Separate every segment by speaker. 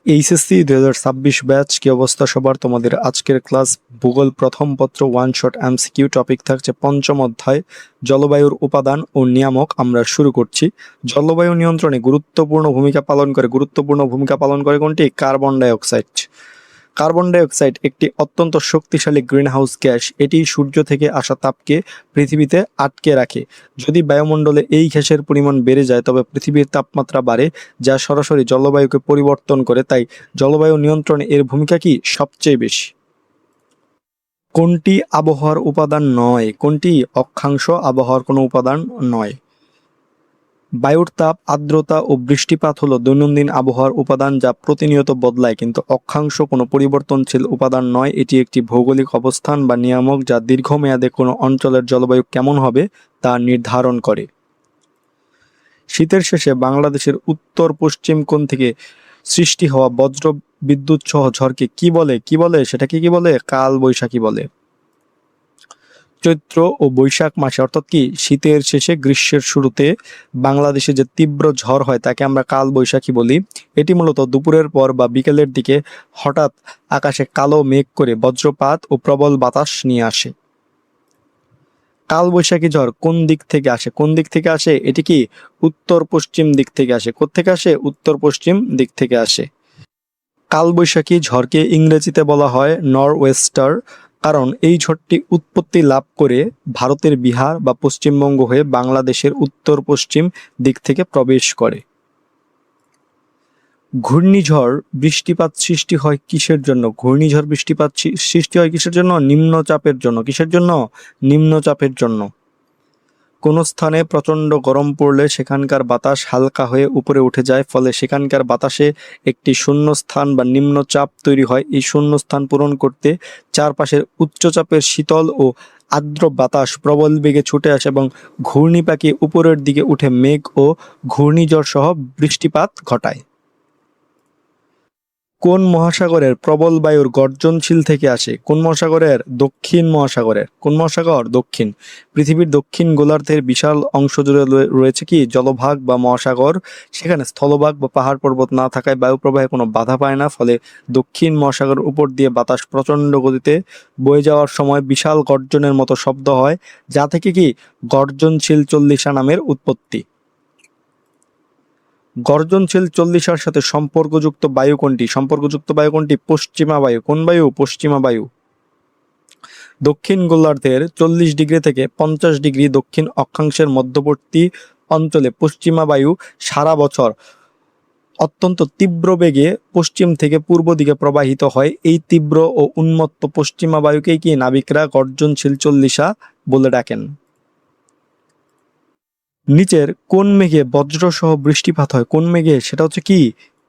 Speaker 1: HSC 2026 batch, কি অবস্থা সবার? তোমাদের আজকের ক্লাস ভূগোল প্রথম পত্র ওয়ান শট এমসিকিউ। টপিক থাকছে পঞ্চম অধ্যায় জলবায়ুর উপাদান ও নিয়ামক। আমরা শুরু করছি। জলবায়ু নিয়ন্ত্রণে গুরুত্বপূর্ণ ভূমিকা পালন করে কোনটি? Carbon dioxide. কার্বন ডাইঅক্সাইড একটি অত্যন্ত শক্তিশালী গ্রিনহাউস গ্যাস। এটি সূর্য থেকে আসা তাপকে পৃথিবীতে আটকে রাখে। যদি বায়ুমণ্ডলে এই গ্যাসের পরিমাণ বেড়ে যায় তবে পৃথিবীর তাপমাত্রা বাড়ে, যা সরাসরি জলবায়ুকে পরিবর্তন করে। তাই জলবায়ু নিয়ন্ত্রণে এর ভূমিকা কি? সবচেয়ে বেশি। কোনটি আবহাওয়ার উপাদান নয়? কোনটি অক্ষাংশ আবহাওয়ার কোনো উপাদান নয়? বায়ুর তাপ, আর্দ্রতা ও বৃষ্টিপাত হলো দৈনন্দিন আবহাওয়ার উপাদান যা প্রতিনিয়ত বদলায়, কিন্তু অক্ষাংশ কোনো পরিবর্তনশীল উপাদান নয়। এটি একটি ভৌগোলিক অবস্থান বা নিয়ামক যা দীর্ঘমেয়াদে কোনো অঞ্চলের জলবায়ু কেমন হবে তা নির্ধারণ করে। শীতের শেষে বাংলাদেশের উত্তর পশ্চিম কোণ থেকে সৃষ্টি হওয়া বজ্র বিদ্যুৎ সহ ঝড়কে কি বলে? সেটাকে কি বলে? কাল বৈশাখী বলে। চৈত্র ও বৈশাখ মাসে, অর্থাৎ কি শীতের শেষে গ্রীষ্মের শুরুতে বাংলাদেশে যে তীব্র ঝড় হয় তাকে আমরা কাল বৈশাখী বলি। এটি মূলত দুপুরের পর বা বিকেলের দিকে হঠাৎ আকাশে কালো মেঘ করে বজ্রপাত ও প্রবল বাতাস নিয়ে আসে। কাল বৈশাখী ঝড় কোন দিক থেকে আসে? এটি কি উত্তর পশ্চিম দিক থেকে আসে। কোত্থেকে আসে? উত্তর পশ্চিম দিক থেকে আসে। কালবৈশাখী ঝড়কে ইংরেজিতে বলা হয় নরওয়েস্টার, কারণ এই ঝড়টি উৎপত্তি লাভ করে ভারতের বিহার বা পশ্চিমবঙ্গ হয়ে বাংলাদেশের উত্তর পশ্চিম দিক থেকে প্রবেশ করে। ঘূর্ণিঝড় বৃষ্টিপাত সৃষ্টি হয় কিসের জন্য? ঘূর্ণিঝড় বৃষ্টিপাত সৃষ্টি হয় কিসের জন্য? নিম্নচাপের জন্য। কিসের জন্য? নিম্নচাপের জন্য। কোন স্থানে প্রচণ্ড গরম পড়লে সেখানকার বাতাস হালকা হয়ে উপরে উঠে যায়, ফলে সেখানকার বাতাসে একটি শূন্যস্থান বা নিম্নচাপ তৈরি হয়। এই শূন্যস্থান পূরণ করতে চারপাশের উচ্চচাপের শীতল ও আর্দ্র বাতাস প্রবল বেগে ছুটে আসে এবং ঘূর্ণি পাকিয়ে উপরের দিকে উঠে মেঘ ও ঘূর্ণিঝড় সহ বৃষ্টিপাত ঘটায়। কোন মহাসাগরের প্রবল বায়ুর গর্জনশীল থেকে আসে? কোন মহাসাগরের? দক্ষিণ মহাসাগরের। কোন মহাসাগর? দক্ষিণ। পৃথিবীর দক্ষিণ গোলার্ধের বিশাল অংশ জুড়ে রয়েছে কি? জলভাগ বা মহাসাগর। সেখানে স্থলভাগ বা পাহাড় পর্বত না থাকায় বায়ু প্রবাহে কোনো বাধা পায় না, ফলে দক্ষিণ মহাসাগরের উপর দিয়ে বাতাস প্রচণ্ড গতিতে বয়ে যাওয়ার সময় বিশাল গর্জনের মতো শব্দ হয়, যা থেকে কি গর্জনশীল চল্লিশা নামের উৎপত্তি। গর্জনশীল চল্লিশার সাথে সম্পর্কযুক্ত বায়ু কোনটি? পশ্চিমা বায়ু। কোন বায়ু? পশ্চিমা বায়ু। দক্ষিণ গোলার্ধের 40 ডিগ্রি থেকে 50 ডিগ্রি দক্ষিণ অক্ষাংশের মধ্যবর্তী অঞ্চলে পশ্চিমা বায়ু সারা বছর অত্যন্ত তীব্র বেগে পশ্চিম থেকে পূর্ব দিকে প্রবাহিত হয়। এই তীব্র ও উন্মত্ত পশ্চিমা বায়ুকেই কি নাবিকরা গর্জনশীল চল্লিশা বলে ডাকেন। নিচের কোন মেঘে বজ্রসহ বৃষ্টিপাত হয়? কোন মেঘে? সেটা হচ্ছে কি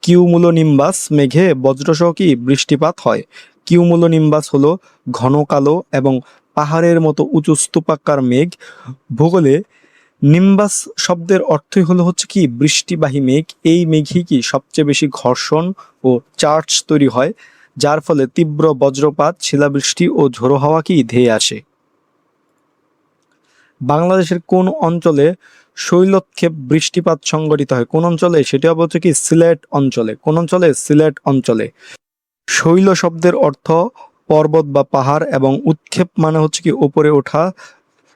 Speaker 1: কিউমুলোনিম্বাস মেঘে বজ্রসহ কি বৃষ্টিপাত হয়। কিউমুলোনিম্বাস হলো ঘন কালো এবং পাহাড়ের মতো উঁচু স্তূপাকার মেঘ। ভূগোলে নিম্বাস শব্দের অর্থই হচ্ছে কি বৃষ্টিবাহী মেঘ। এই মেঘই কি সবচেয়ে বেশি ঘর্ষণ ও চার্জ তৈরি হয়, যার ফলে তীব্র বজ্রপাত, শিলাবৃষ্টি ও ঝোড়ো হাওয়া কি ধেয়ে আসে। বাংলাদেশের কোন অঞ্চলে শৈলক্ষেপ বৃষ্টিপাত সংঘটিত হয়? কোন অঞ্চলে? সেটি হচ্ছে কি সিলেট অঞ্চলে। কোন অঞ্চলে? সিলেট অঞ্চলে। শৈল শব্দের অর্থ পর্বত বা পাহাড় এবং উৎক্ষেপ মানে হচ্ছে কি উপরে ওঠা।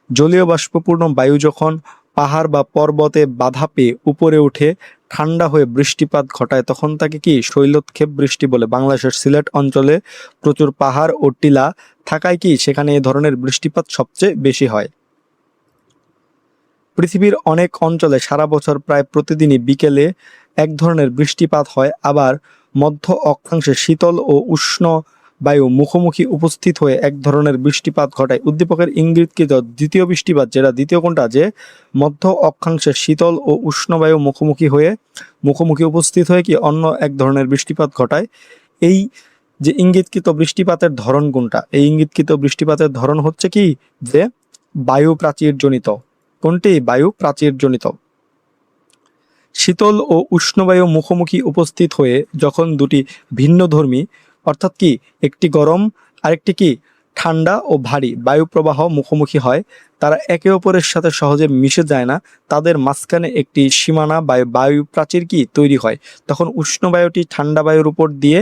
Speaker 1: জলীয় বাষ্পপূর্ণ বায়ু যখন পাহাড় বা পর্বতে বাধা পেয়ে উপরে উঠে ঠান্ডা হয়ে বৃষ্টিপাত ঘটায় তখন তাকে কি শৈলোৎক্ষেপ বৃষ্টি বলে। বাংলাদেশের সিলেট অঞ্চলে প্রচুর পাহাড় ও টিলা থাকায় কি সেখানে এ ধরনের বৃষ্টিপাত সবচেয়ে বেশি হয়। পৃথিবীর অনেক অঞ্চলে সারা বছর প্রায় প্রতিদিনই বিকেলে এক ধরনের বৃষ্টিপাত হয়, আবার মধ্য অক্ষাংশে শীতল ও উষ্ণ বায়ু মুখোমুখি উপস্থিত হয়ে এক ধরনের বৃষ্টিপাত ঘটায়। উদ্দীপকের ইঙ্গিতকৃত দ্বিতীয় বৃষ্টিপাত, যেটা দ্বিতীয় কোনটা? যে মধ্য অক্ষাংশে শীতল ও উষ্ণ বায়ু মুখোমুখি উপস্থিত হয়ে কি অন্য এক ধরনের বৃষ্টিপাত ঘটায়। এই যে ইঙ্গিতকৃত বৃষ্টিপাতের ধরন কোনটা? এই ইঙ্গিতকৃত বৃষ্টিপাতের ধরন হচ্ছে কি যে বায়ু প্রাচীর জনিত। কোনটি? বায়ু প্রাচীর জনিত। শীতল ও উষ্ণ বায়ু মুখোমুখি উপস্থিত হয়ে যখন দুটি ভিন্নধর্মী, অর্থাৎ কি একটি গরম আরেকটি কি ঠান্ডা ও ভারী বায়ু প্রবাহ মুখোমুখি হয়, তারা একে অপরের সাথে সহজে মিশে যায় না, তাদের মাঝখানে একটি সীমানা বা বায়ু প্রাচীর কি তৈরি হয়। তখন উষ্ণ বায়ুটি ঠান্ডা বায়ুর উপর দিয়ে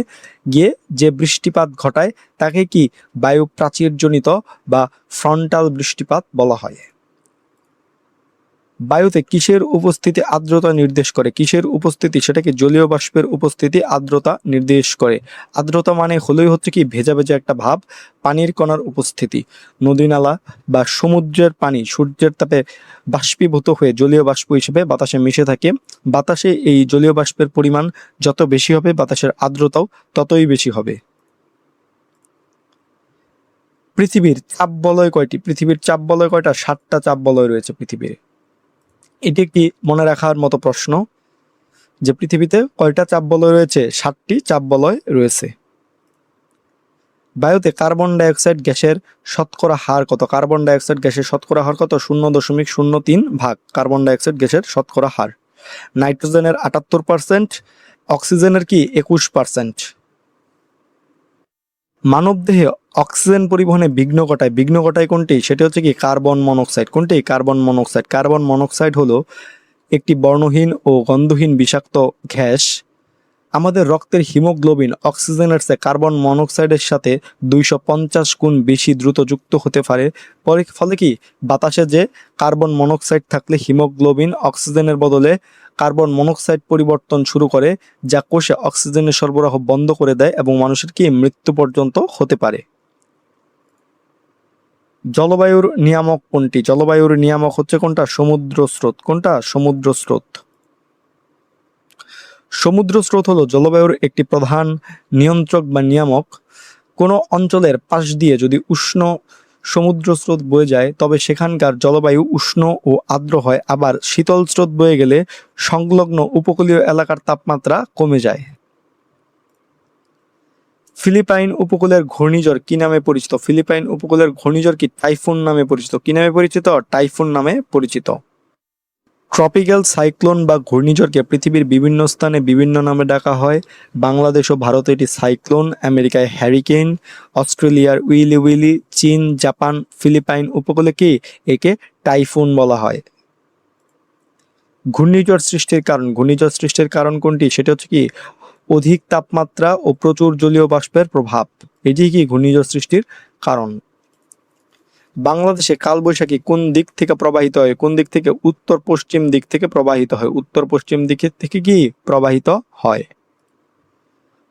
Speaker 1: গিয়ে যে বৃষ্টিপাত ঘটায় তাকে কি বায়ু প্রাচীরজনিত বা ফ্রন্টাল বৃষ্টিপাত বলা হয়। বায়ুতে কিসের উপস্থিতি আর্দ্রতা নির্দেশ করে? কিসের উপস্থিতি? সেটাকে জলীয় বাষ্পের উপস্থিতি আর্দ্রতা নির্দেশ করে। আর্দ্রতা মানে হলোই হচ্ছে কি ভেজা ভেজা একটা ভাব, পানির কণার উপস্থিতি। নদী নালা বা সমুদ্রের পানি সূর্যের তাপে বাষ্পীভূত হয়ে জলীয় বাষ্প হিসেবে বাতাসে মিশে থাকে। বাতাসে এই জলীয় বাষ্পের পরিমাণ যত বেশি হবে, বাতাসের আর্দ্রতাও ততই বেশি হবে। পৃথিবীর চাপ বলয় কয়টি? পৃথিবীর চাপ বলয় কয়টা? 7টা চাপ বলয় রয়েছে পৃথিবীর। এটি একটি মনে রাখার মতো প্রশ্ন যে পৃথিবীতে কয়টা চাপ বলয় রয়েছে? 7টি চাপ বলয় রয়েছে। বায়ুতে কার্বন ডাইঅক্সাইড গ্যাসের শতকরা হার কত? কার্বন ডাইঅক্সাইড গ্যাসের শতকরা হার কত? 0.03 ভাগ কার্বন ডাইঅক্সাইড গ্যাসের শতকরা হার। নাইট্রোজেনের 78%, অক্সিজেনের কি 21%। মানবদেহে অক্সিজেন পরিবহনে বিঘ্ন ঘটায় কোনটি? সেটি হচ্ছে কি কার্বন মনোক্সাইড। কোনটি? Carbon monoxide. কার্বন মনোক্সাইড হলো একটি বর্ণহীন ও গন্ধহীন বিষাক্ত গ্যাস। আমাদের রক্তের হিমোগ্লোবিন অক্সিজেনের চেয়ে কার্বন মনোক্সাইডের সাথে 250 গুণ বেশি দ্রুত যুক্ত হতে পারে। ফলে কি বাতাসে যে কার্বন মনোক্সাইড থাকলে হিমোগ্লোবিন অক্সিজেনের বদলে কার্বন মনোক্সাইড পরিবর্তন শুরু করে, যা কোষে অক্সিজেনের সরবরাহ বন্ধ করে দেয় এবং মানুষের কি মৃত্যু পর্যন্ত হতে পারে। জলবায়ুর নিয়ামক কোনটি? জলবায়ুর নিয়ামক হচ্ছে কোনটা? সমুদ্র স্রোত। কোনটা? সমুদ্র স্রোত। সমুদ্র স্রোত হলো জলবায়ুর একটি প্রধান নিয়ন্ত্রক বা নিয়ামক। কোনো অঞ্চলের পাশ দিয়ে যদি উষ্ণ সমুদ্র স্রোত বয়ে যায় তবে সেখানকার জলবায়ু উষ্ণ ও আর্দ্র হয়, আবার শীতল স্রোত বয়ে গেলে সংলগ্ন উপকূলীয় এলাকার তাপমাত্রা কমে যায়। ফিলিপাইন উপকূলের ঘূর্ণিঝড় কি নামে পরিচিত? ফিলিপাইন উপকূলের ঘূর্ণিঝড় কি টাইফুন নামে পরিচিত? কি নামে পরিচিত? টাইফুন নামে পরিচিত। ট্রপিক্যাল সাইক্লোন বা ঘূর্ণিঝড়কে পৃথিবীর বিভিন্ন স্থানে বিভিন্ন নামে ডাকা হয়। বাংলাদেশ ও ভারতে এটি সাইক্লোন, আমেরিকায় হ্যারিকেন, অস্ট্রেলিয়ার উইলি উইলি, চীন, জাপান, ফিলিপাইন উপকূলে কি একে টাইফুন বলা হয়। ঘূর্ণিঝড় সৃষ্টির কারণ? ঘূর্ণিঝড় সৃষ্টির কারণ কোনটি? সেটা হচ্ছে কি অধিক তাপমাত্রা ও প্রচুর জলীয় বাষ্পের প্রভাব। এটি কি ঘূর্ণিঝড় সৃষ্টির কারণ। বাংলাদেশে কালবৈশাখী কোন দিক থেকে প্রবাহিত হয়? কোন দিক থেকে? উত্তর পশ্চিম দিক থেকে প্রবাহিত হয়। উত্তর পশ্চিম দিক থেকে কি প্রবাহিত হয়।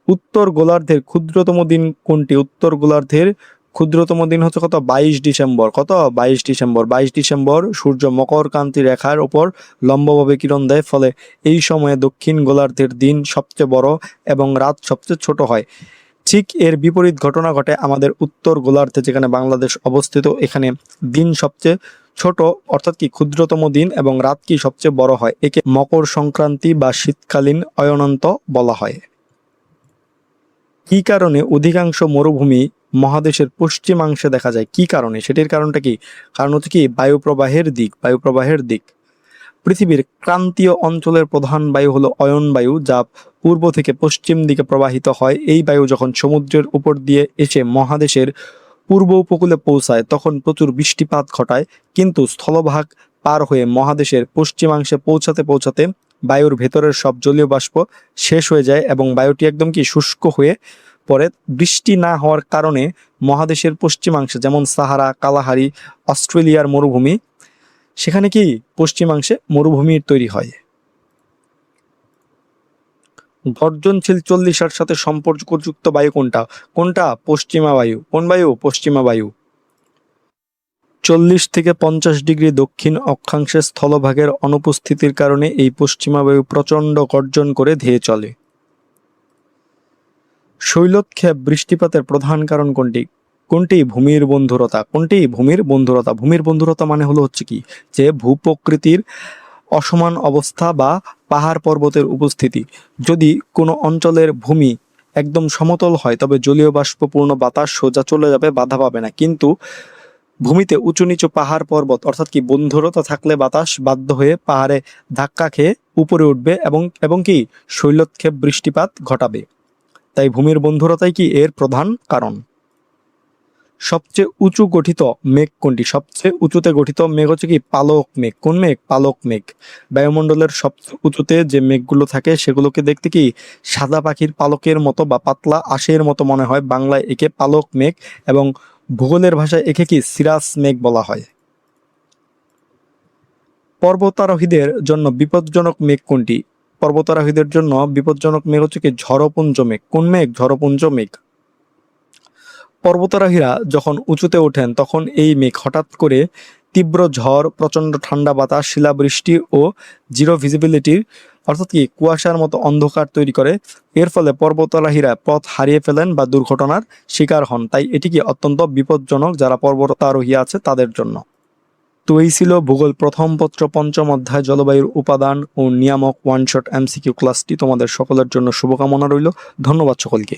Speaker 1: উত্তর গোলার্ধের ক্ষুদ্রতম দিন কোনটি? উত্তর গোলার্ধের ক্ষুদ্রতম দিন হচ্ছে কত? 22 ডিসেম্বর। কত? 22 ডিসেম্বর। 22 ডিসেম্বর সূর্য মকর ক্রান্তি রেখার উপর লম্বভাবে কিরণ দেয়, ফলে এই সময়ে দক্ষিণ গোলার্ধের দিন সবচেয়ে বড় এবং রাত সবচেয়ে ছোট হয়। ঠিক এর বিপরীত ঘটনা ঘটে আমাদের উত্তর গোলার্ধে, যেখানে বাংলাদেশ অবস্থিত। এখানে দিন সবচেয়ে ছোট অর্থাৎ কি ক্ষুদ্রতম দিন এবং রাত কি সবচেয়ে বড় হয়। একে মকর সংক্রান্তি বা শীতকালীন অয়নান্ত বলা হয়। কি কারণে অধিকাংশ মরুভূমি মহাদেশের পশ্চিমাংশে দেখা যায়? কি কারণে? সেটির কারণটা কি? কারণ হচ্ছে কি বায়ুপ্রবাহের দিক। বায়ুপ্রবাহের দিক। পৃথিবীর ক্রান্তীয় অঞ্চলের প্রধান বায়ু হলো অয়ন বায়ু, যা পূর্ব থেকে পশ্চিম দিকে প্রবাহিত হয়। এই বায়ু যখন সমুদ্রের উপর দিয়ে এসে মহাদেশের পূর্ব উপকূলে পৌঁছায় তখন প্রচুর বৃষ্টিপাত ঘটায়, কিন্তু স্থলভাগ পার হয়ে মহাদেশের পশ্চিমাংশে পৌঁছাতে পৌঁছাতে বায়ুর ভেতরের সব জলীয় বাষ্প শেষ হয়ে যায় এবং বায়ুটি একদম কি শুষ্ক হয়ে পড়ে। বৃষ্টি না হওয়ার কারণে মহাদেশের পশ্চিমাংশে, যেমন সাহারা, কালাহারি, অস্ট্রেলিয়ার মরুভূমি, সেখানে কি পশ্চিমাংশে মরুভূমির তৈরি হয়। গর্জনশীল 40 সাথে সম্পর্কযুক্ত বায়ু কোনটা? কোনটা? পশ্চিমা বায়ু। কোন বায়ু? পশ্চিমা বায়ু। 40 থেকে 50 ডিগ্রি দক্ষিণ অক্ষাংশে স্থলভাগের অনুপস্থিতির কারণে এই পশ্চিমা বায়ু প্রচণ্ড গর্জন করে ধেয়ে চলে। শৈলক্ষেপ বৃষ্টিপাতের প্রধান কারণ কোনটি? কোনটি? ভূমির বন্ধুরতা। কোনটি? ভূমির বন্ধুরতা। ভূমির বন্ধুরতা মানে হলো হচ্ছে কি যে ভূপ্রকৃতির অসমান অবস্থা বা পাহাড় পর্বতের উপস্থিতি। যদি কোনো অঞ্চলের ভূমি একদম সমতল হয় তবে জলীয় বাষ্পপূর্ণ বাতাস সোজা চলে যাবে, বাধা পাবে না। কিন্তু ভূমিতে উঁচু নিচু পাহাড় পর্বত অর্থাৎ কি বন্ধুরতা থাকলে বাতাস বাধ্য হয়ে পাহাড়ে ধাক্কা খেয়ে উপরে উঠবে এবং কি শৈলক্ষেপ বৃষ্টিপাত ঘটাবে। তাই ভূমির বন্ধুরতাই কি এর প্রধান কারণ। সবচেয়ে উঁচু গঠিত মেঘ কোনটি? সবচেয়ে উঁচুতে গঠিত মেঘ হচ্ছে কি পালক মেঘ। কোন মেঘ? পালক মেঘ। বায়ুমণ্ডলের সবচেয়ে উঁচুতে যে মেঘগুলো থাকে সেগুলোকে দেখতে কি সাদা পাখির পালকের মতো বা পাতলা আঁশের মতো মনে হয়। বাংলায় একে পালক মেঘ এবং ভূগোলের ভাষায় একে কি সিরাস মেঘ বলা হয়। পর্বতারোহীদের জন্য বিপজ্জনক মেঘ কোনটি? পর্বতারোহীদের জন্য বিপজ্জনক মেঘ হচ্ছে কি ঝড়পুঞ্জ মেঘ। কোন মেঘ? ঝড়পুঞ্জ মেঘ। পর্বতারোহীরা যখন উঁচুতে ওঠেন তখন এই মেঘ হঠাৎ করে তীব্র ঝড়, প্রচণ্ড ঠান্ডা বাতাস, শিলাবৃষ্টি ও জিরো ভিজিবিলিটির অর্থাৎ কি কুয়াশার মতো অন্ধকার তৈরি করে। এর ফলে পর্বতারোহীরা পথ হারিয়ে ফেলেন বা দুর্ঘটনার শিকার হন। তাই এটি কি অত্যন্ত বিপজ্জনক যারা পর্বতারোহী আছে তাদের জন্য। তো এই ছিল ভূগোল প্রথম পত্র পঞ্চম অধ্যায় জলবায়ুর উপাদান ও নিয়ামক ওয়ান শট এমসিকিউ ক্লাসটি। তোমাদের সকলের জন্য শুভকামনা রইল। ধন্যবাদ সকলকে।